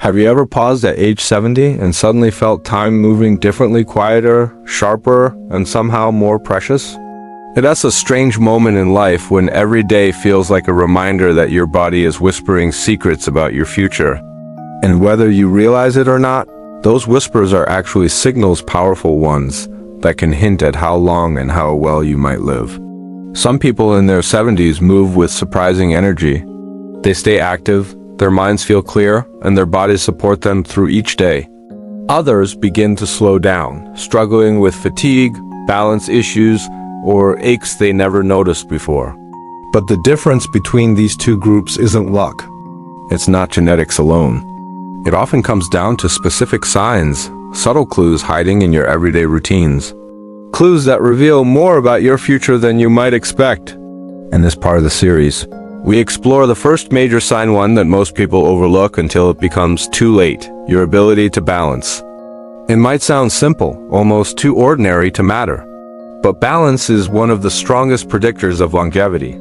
Have you ever paused at age 70 and suddenly felt time moving differently, quieter, sharper, and somehow more precious? That's a strange moment in life when every day feels like a reminder that your body is whispering secrets about your future. And whether you realize it or not, those whispers are actually signals, powerful ones, that can hint at how long and how well you might live. Some people in their 70s move with surprising energy. They stay active, their minds feel clear, and their bodies support them through each day. Others begin to slow down, struggling with fatigue, balance issues, or aches they never noticed before. But the difference between these two groups isn't luck. It's not genetics alone. It often comes down to specific signs, subtle clues hiding in your everyday routines. Clues that reveal more about your future than you might expect. In this part of the series, we explore the first major sign, one that most people overlook until it becomes too late: your ability to balance. It might sound simple, almost too ordinary to matter. But balance is one of the strongest predictors of longevity.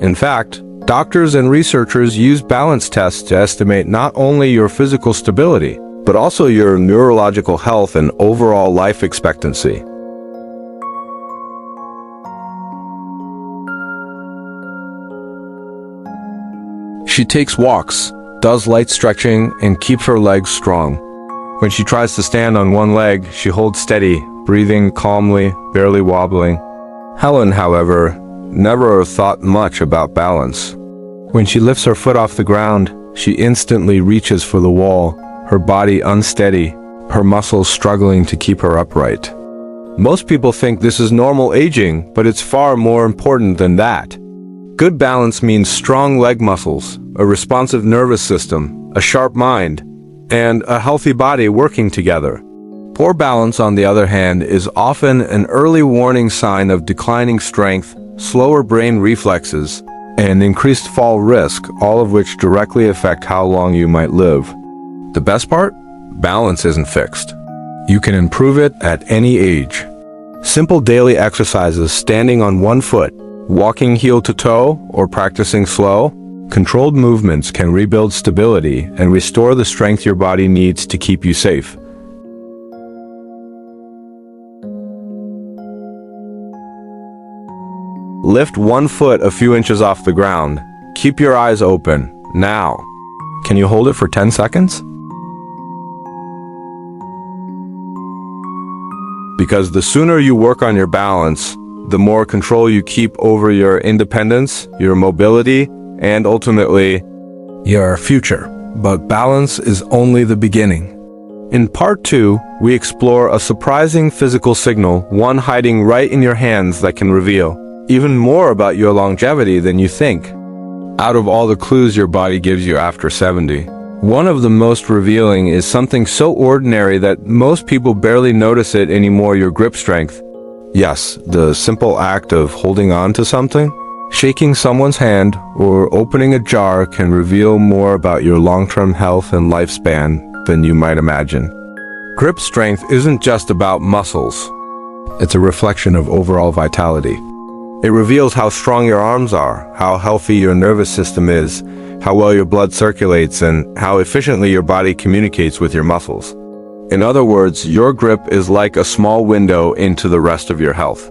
In fact, doctors and researchers use balance tests to estimate not only your physical stability, but also your neurological health and overall life expectancy. She takes walks, does light stretching, and keeps her legs strong. When she tries to stand on one leg, she holds steady, breathing calmly, barely wobbling. Helen, however, never thought much about balance. When she lifts her foot off the ground, she instantly reaches for the wall, her body unsteady, her muscles struggling to keep her upright. Most people think this is normal aging, but it's far more important than that. Good balance means strong leg muscles, a responsive nervous system, a sharp mind, and a healthy body working together. Poor balance, on the other hand, is often an early warning sign of declining strength, slower brain reflexes, and increased fall risk, all of which directly affect how long you might live. The best part? Balance isn't fixed. You can improve it at any age. Simple daily exercises, standing on one foot, walking heel to toe, or practicing slow, controlled movements can rebuild stability and restore the strength your body needs to keep you safe. Lift one foot a few inches off the ground. Keep your eyes open. Now. Can you hold it for 10 seconds? Because the sooner you work on your balance, the more control you keep over your independence, your mobility, and ultimately, your future. But balance is only the beginning. In part 2, we explore a surprising physical signal, one hiding right in your hands that can reveal even more about your longevity than you think. Out of all the clues your body gives you after 70, one of the most revealing is something so ordinary that most people barely notice it anymore: your grip strength. Yes, the simple act of holding on to something, shaking someone's hand, or opening a jar can reveal more about your long-term health and lifespan than you might imagine. Grip strength isn't just about muscles. It's a reflection of overall vitality. It reveals how strong your arms are, how healthy your nervous system is, how well your blood circulates, and how efficiently your body communicates with your muscles. In other words, your grip is like a small window into the rest of your health.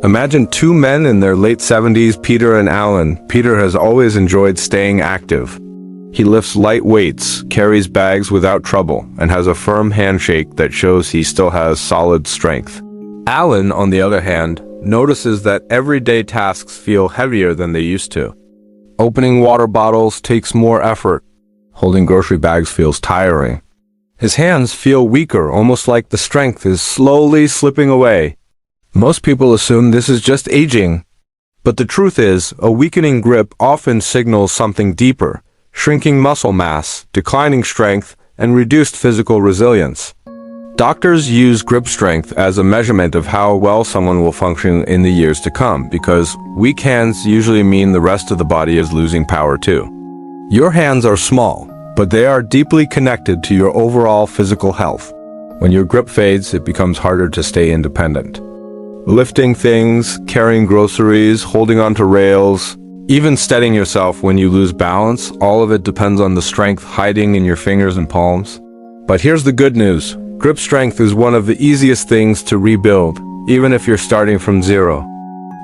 Imagine two men in their late 70s, Peter and Alan. Peter has always enjoyed staying active. He lifts light weights, carries bags without trouble, and has a firm handshake that shows he still has solid strength. Alan, on the other hand, notices that everyday tasks feel heavier than they used to. Opening water bottles takes more effort. Holding grocery bags feels tiring. His hands feel weaker, almost like the strength is slowly slipping away. Most people assume this is just aging. But the truth is, a weakening grip often signals something deeper: shrinking muscle mass, declining strength, and reduced physical resilience. Doctors use grip strength as a measurement of how well someone will function in the years to come, because weak hands usually mean the rest of the body is losing power too. Your hands are small, but they are deeply connected to your overall physical health. When your grip fades, it becomes harder to stay independent. Lifting things, carrying groceries, holding onto rails, Even steadying yourself when you lose balance, all of it depends on the strength hiding in your fingers and palms. But here's the good news. Grip strength is one of the easiest things to rebuild, even if you're starting from zero.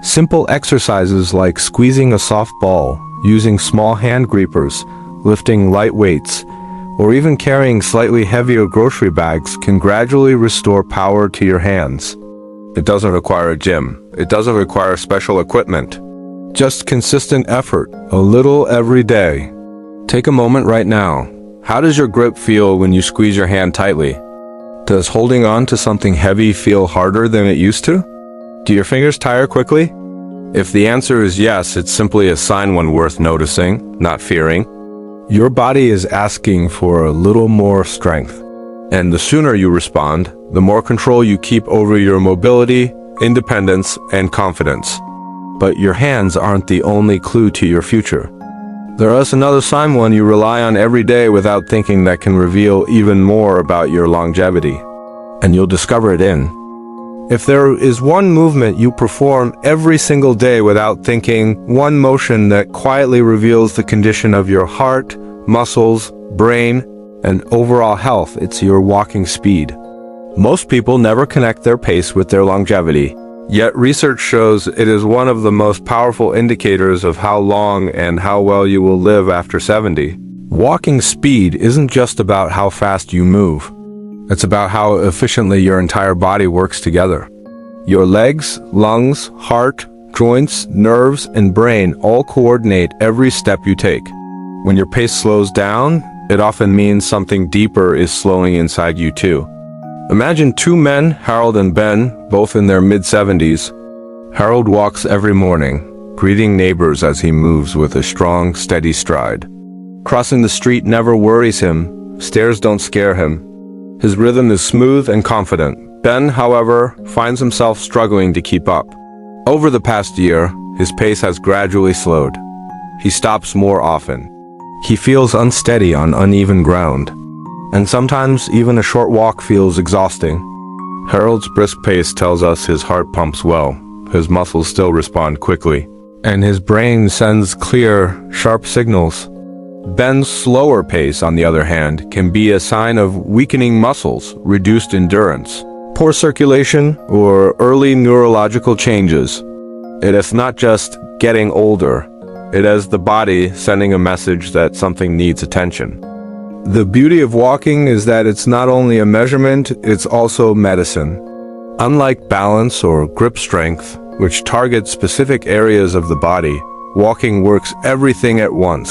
Simple exercises like squeezing a soft ball, using small hand grippers, lifting light weights, or even carrying slightly heavier grocery bags can gradually restore power to your hands. It doesn't require a gym. It doesn't require special equipment. Just consistent effort, a little every day. Take a moment right now. How does your grip feel when you squeeze your hand tightly? Does holding on to something heavy feel harder than it used to? Do your fingers tire quickly? If the answer is yes, it's simply a sign one worth noticing, not fearing. Your body is asking for a little more strength. And the sooner you respond, the more control you keep over your mobility, independence, and confidence. But your hands aren't the only clue to your future. There is another someone you rely on every day without thinking that can reveal even more about your longevity. And you'll discover it in. If there is one movement you perform every single day without thinking, one motion that quietly reveals the condition of your heart, muscles, brain, and overall health, it's your walking speed. Most people never connect their pace with their longevity. Yet research shows it is one of the most powerful indicators of how long and how well you will live after 70. Walking speed isn't just about how fast you move. It's about how efficiently your entire body works together. Your legs, lungs, heart, joints, nerves, and brain all coordinate every step you take. When your pace slows down, it often means something deeper is slowing inside you too. Imagine two men, Harold and Ben, both in their mid-70s. Harold walks every morning, greeting neighbors as he moves with a strong, steady stride. Crossing the street never worries him. Stairs don't scare him. His rhythm is smooth and confident. Ben, however, finds himself struggling to keep up. Over the past year, his pace has gradually slowed. He stops more often. He feels unsteady on uneven ground. And sometimes even a short walk feels exhausting. Harold's brisk pace tells us his heart pumps well, his muscles still respond quickly, and his brain sends clear, sharp signals. Ben's slower pace, on the other hand, can be a sign of weakening muscles, reduced endurance, poor circulation, or early neurological changes. It is not just getting older. It is the body sending a message that something needs attention. The beauty of walking is that it's not only a measurement, it's also medicine. Unlike balance or grip strength, which targets specific areas of the body, walking works everything at once.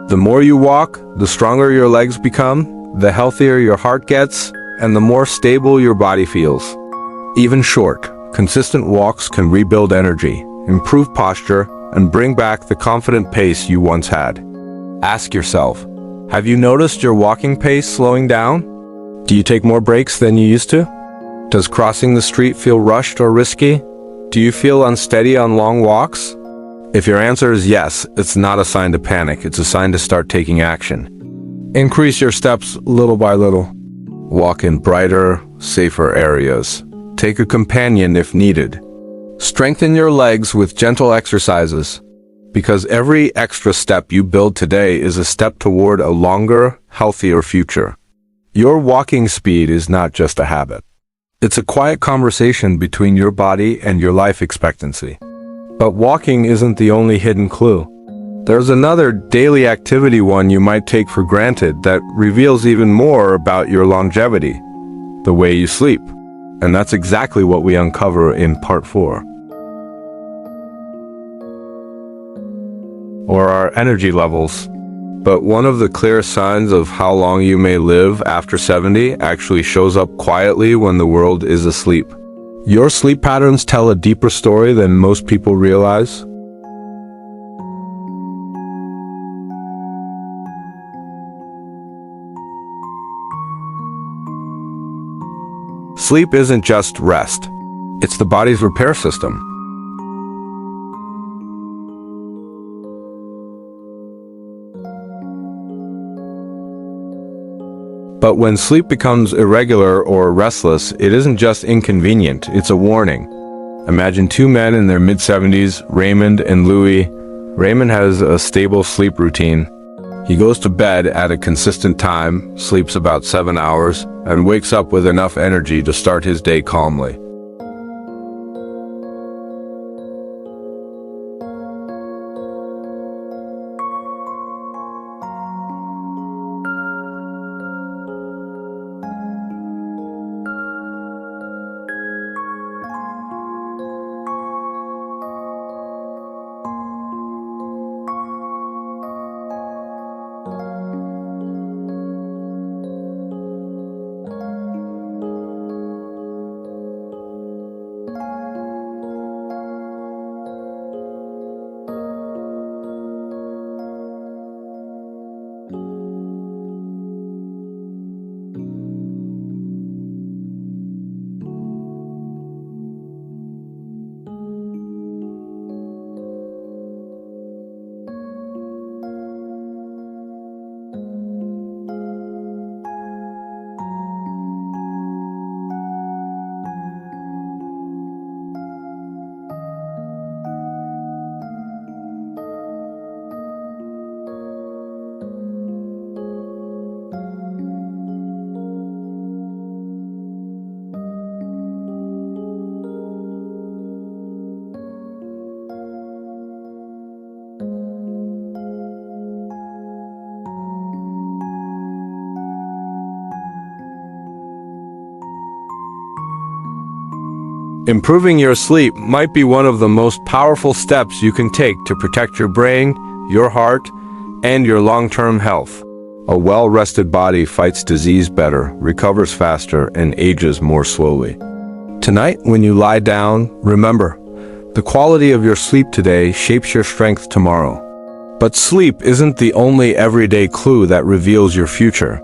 The more you walk, the stronger your legs become, the healthier your heart gets, and the more stable your body feels. Even short, consistent walks can rebuild energy, improve posture, and bring back the confident pace you once had. Ask yourself, have you noticed your walking pace slowing down? Do you take more breaks than you used to? Does crossing the street feel rushed or risky? Do you feel unsteady on long walks? If your answer is yes, it's not a sign to panic, it's a sign to start taking action. Increase your steps little by little. Walk in brighter, safer areas. Take a companion if needed. Strengthen your legs with gentle exercises. Because every extra step you build today is a step toward a longer, healthier future. Your walking speed is not just a habit. It's a quiet conversation between your body and your life expectancy. But walking isn't the only hidden clue. There's another daily activity one you might take for granted that reveals even more about your longevity: the way you sleep. And that's exactly what we uncover in Part 4. Or our energy levels. But one of the clear signs of how long you may live after 70 actually shows up quietly when the world is asleep. Your sleep patterns tell a deeper story than most people realize. Sleep isn't just rest. It's the body's repair system. But when sleep becomes irregular or restless, it isn't just inconvenient, it's a warning. Imagine two men in their mid-70s, Raymond and Louis, Raymond has a stable sleep routine. He goes to bed at a consistent time, sleeps about 7 hours, and wakes up with enough energy to start his day calmly. Improving your sleep might be one of the most powerful steps you can take to protect your brain, your heart, and your long-term health. A well-rested body fights disease better, recovers faster, and ages more slowly. Tonight, when you lie down, remember, the quality of your sleep today shapes your strength tomorrow. But sleep isn't the only everyday clue that reveals your future.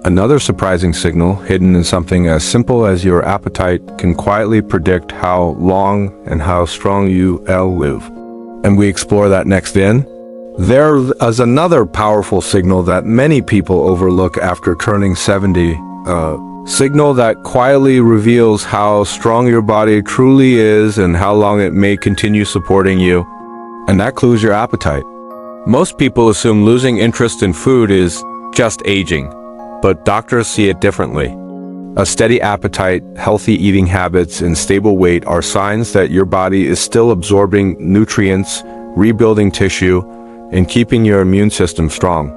Another surprising signal, hidden in something as simple as your appetite, can quietly predict how long and how strong you'll live. And we explore that next in. There is another powerful signal that many people overlook after turning 70, a signal that quietly reveals how strong your body truly is and how long it may continue supporting you. And that clue is your appetite. Most people assume losing interest in food is just aging. But doctors see it differently. A steady appetite, healthy eating habits, and stable weight are signs that your body is still absorbing nutrients, rebuilding tissue, and keeping your immune system strong.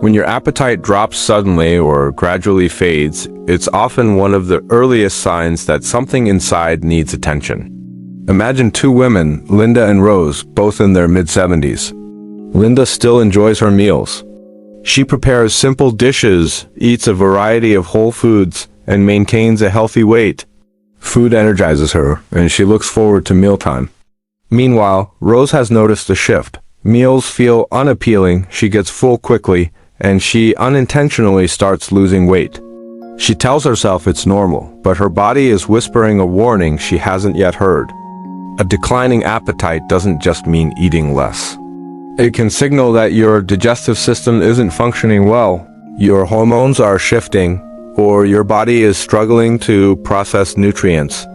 When your appetite drops suddenly or gradually fades, it's often one of the earliest signs that something inside needs attention. Imagine two women, Linda and Rose, both in their mid-70s. Linda still enjoys her meals. She prepares simple dishes, eats a variety of whole foods, and maintains a healthy weight. Food energizes her, and she looks forward to mealtime. Meanwhile, Rose has noticed a shift. Meals feel unappealing, she gets full quickly, and she unintentionally starts losing weight. She tells herself it's normal, but her body is whispering a warning she hasn't yet heard. A declining appetite doesn't just mean eating less. It can signal that your digestive system isn't functioning well, your hormones are shifting, or your body is struggling to process nutrients.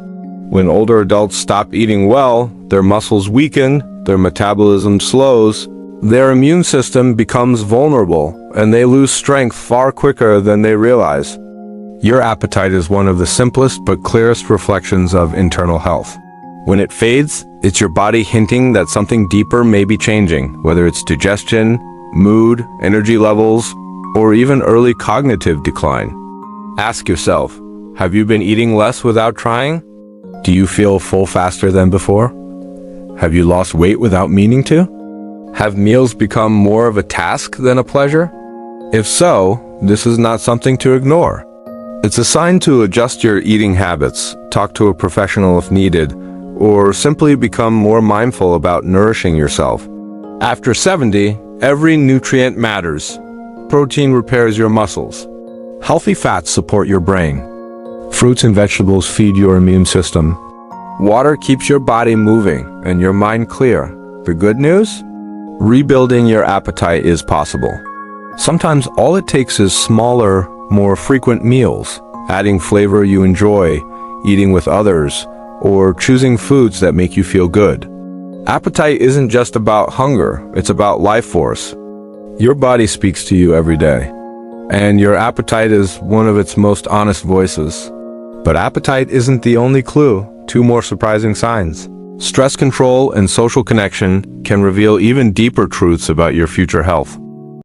When older adults stop eating well, their muscles weaken, their metabolism slows, their immune system becomes vulnerable, and they lose strength far quicker than they realize. Your appetite is one of the simplest but clearest reflections of internal health. When it fades, it's your body hinting that something deeper may be changing, whether it's digestion, mood, energy levels, or even early cognitive decline. Ask yourself, have you been eating less without trying? Do you feel full faster than before? Have you lost weight without meaning to? Have meals become more of a task than a pleasure? If so, this is not something to ignore. It's a sign to adjust your eating habits, talk to a professional if needed, or simply become more mindful about nourishing yourself. After 70, every nutrient matters. Protein repairs your muscles. Healthy fats support your brain. Fruits and vegetables feed your immune system. Water keeps your body moving and your mind clear. The good news? Rebuilding your appetite is possible. Sometimes all it takes is smaller, more frequent meals, adding flavor you enjoy, eating with others, or choosing foods that make you feel good. Appetite isn't just about hunger, it's about life force. Your body speaks to you every day, and your appetite is one of its most honest voices. But appetite isn't the only clue. Two more surprising signs. Stress control and social connection can reveal even deeper truths about your future health.